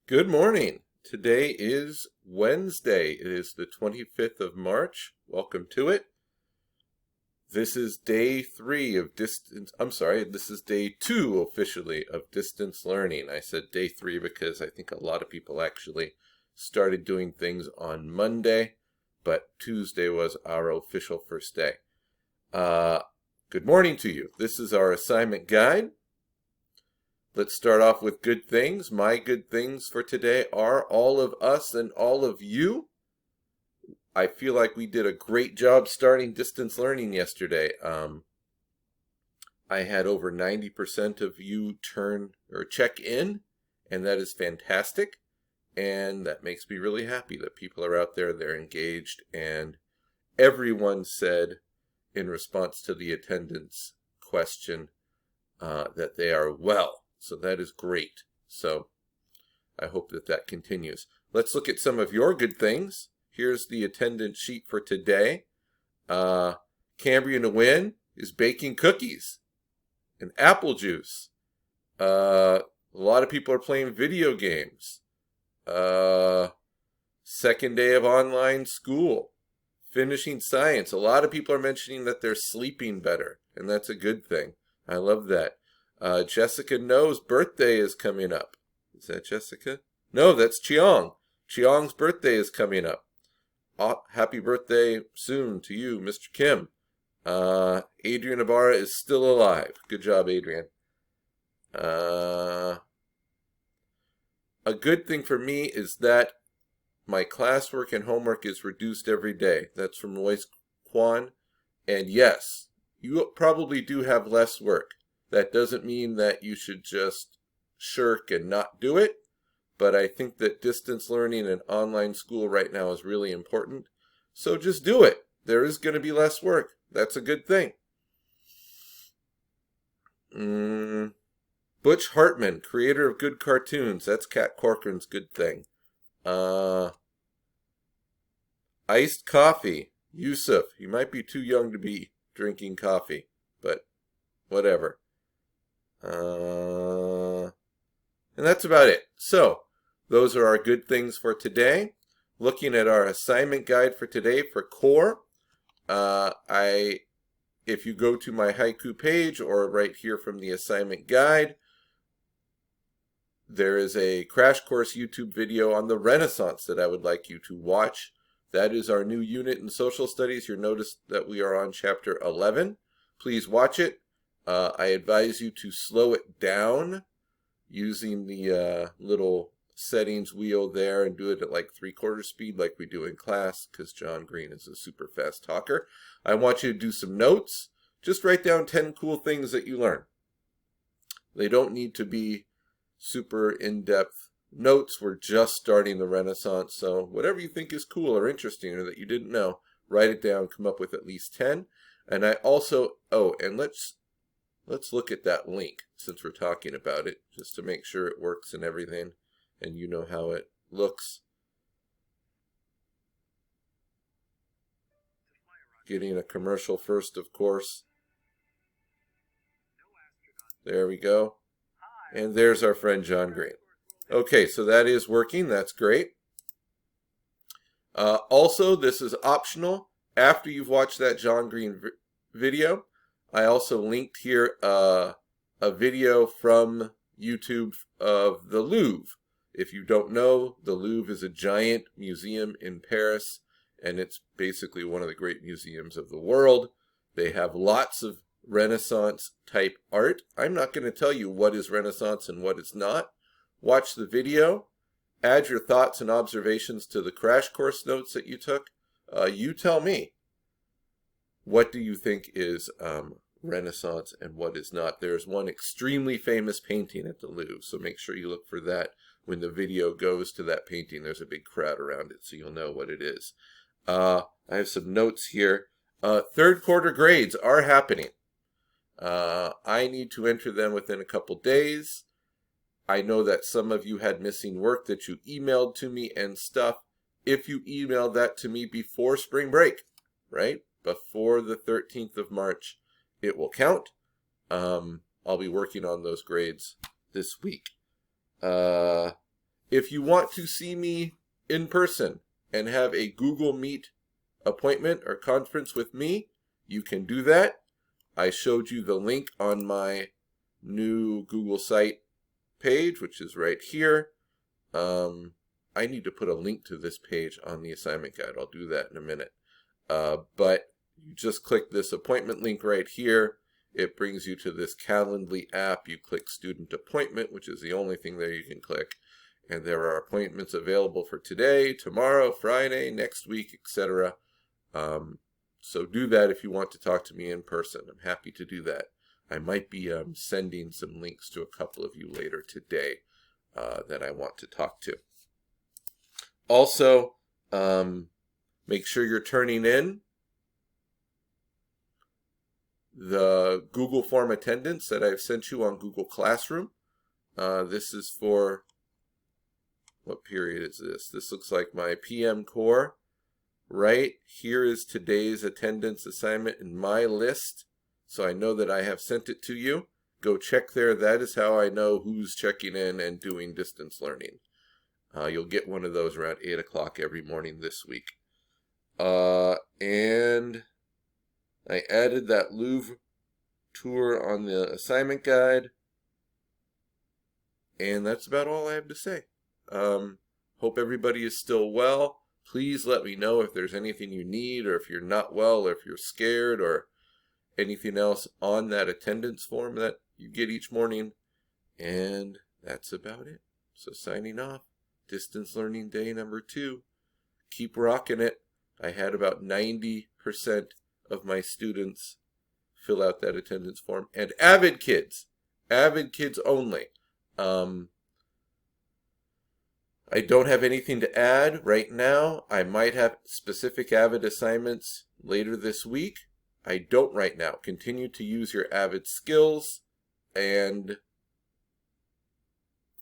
Good morning. Today is Wednesday. It is the 25th of March. Welcome to it. This is day 3 of this is day 2 officially of distance learning. I said day 3 because I think a lot of people actually started doing things on Monday, but Tuesday was our official first day. Good morning to you. This is our assignment guide. Let's start off with good things. My good things for today are all of us and all of you. I feel like we did a great job starting distance learning yesterday. I had over 90% of you check in, and that is fantastic. And that makes me really happy that people are out there, they're engaged, and everyone said in response to the attendance question that they are well. So that is great. So I hope that continues. Let's look at some of your good things. Here's the attendance sheet for today. Cambrian to Win is baking cookies and apple juice. A lot of people are playing video games. Second day of online school. Finishing science. A lot of people are mentioning that they're sleeping better, and that's a good thing. I love that. Jessica No's birthday is coming up. Is that Jessica? No, that's Chiong. Chiong's birthday is coming up. Happy birthday soon to you, Mr. Kim. Adrian Ibarra is still alive. Good job, Adrian. A good thing for me is that my classwork and homework is reduced every day. That's from Royce Kwan. And yes, you probably do have less work. That doesn't mean that you should just shirk and not do it, but I think that distance learning and online school right now is really important. So just do it. There is going to be less work. That's a good thing. Butch Hartman, creator of good cartoons. That's Cat Corcoran's good thing. Iced coffee. Yusuf, you might be too young to be drinking coffee, but whatever. And that's about it. So, those are our good things for today. Looking at our assignment guide for today for core, if you go to my haiku page or right here from the assignment guide, there is a crash course YouTube video on the Renaissance that I would like you to watch. That is our new unit in social studies. You'll notice that we are on chapter 11. Please watch it. I advise you to slow it down using the little settings wheel there and do it at like 3/4 speed like we do in class, because John Green is a super fast talker. I want you to do some notes. Just write down 10 cool things that you learn. They don't need to be super in-depth notes. We're just starting the Renaissance, so whatever you think is cool or interesting or that you didn't know, write it down, come up with at least 10. And I also, and let's look at that link since we're talking about it, just to make sure it works and everything, and you know how it looks. Getting a commercial first, of course. There we go. And there's our friend John Green. Okay, so that is working. That's great. Also, this is optional. After you've watched that John Green video, I also linked here a video from YouTube of the Louvre. If you don't know, the Louvre is a giant museum in Paris, and it's basically one of the great museums of the world. They have lots of Renaissance type art. I'm not going to tell you what is Renaissance and what is not. Watch the video. Add your thoughts and observations to the crash course notes that you took. You tell me. What do you think is Renaissance and what is not? There's one extremely famous painting at the Louvre, so make sure you look for that. When the video goes to that painting, there's a big crowd around it, so you'll know what it is. I have some notes here. Third quarter grades are happening. I need to enter them within a couple days. I know that some of you had missing work that you emailed to me and stuff. If you emailed that to me before spring break, right? Before the 13th of March, it will count. I'll be working on those grades this week. If If you want to see me in person and have a Google Meet appointment or conference with me, you can do that. I showed you the link on my new Google site page, which is right here. I need to put a link to this page on the assignment guide. I'll do that in a minute. But you just click this appointment link right here. It brings you to this Calendly app. You click student appointment, which is the only thing there you can click. And there are appointments available for today, tomorrow, Friday, next week, etc. So do that if you want to talk to me in person. I'm happy to do that. I might be sending some links to a couple of you later today that I want to talk to. Also, make sure you're turning in the Google Form attendance that I've sent you on Google Classroom. This is for, what period is this? This looks like my PM core. Right here is today's attendance assignment in my list. So I know that I have sent it to you. Go check there. That is how I know who's checking in and doing distance learning. You'll get one of those around 8 o'clock every morning this week. And I added that Louvre tour on the assignment guide. And that's about all I have to say. Hope everybody is still well. Please let me know if there's anything you need, or if you're not well, or if you're scared, or anything else on that attendance form that you get each morning. And that's about it. So signing off. Distance Learning Day number 2. Keep rocking it. I had about 90% of my students fill out that attendance form. And AVID kids only. I don't have anything to add right now. I might have specific AVID assignments later this week. I don't right now. Continue to use your AVID skills and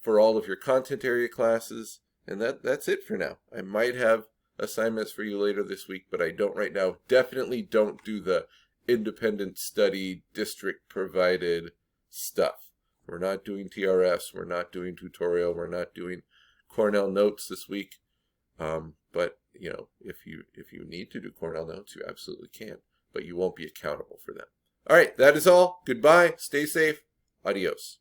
for all of your content area classes. And that's it for now. I might have assignments for you later this week, but I don't right now. Definitely don't do the independent study district provided stuff. We're not doing TRS. We're not doing tutorial. We're not doing Cornell notes this week. But you know, if you need to do Cornell notes, you absolutely can, but you won't be accountable for them. All right, that is all. Goodbye. Stay safe. Adios.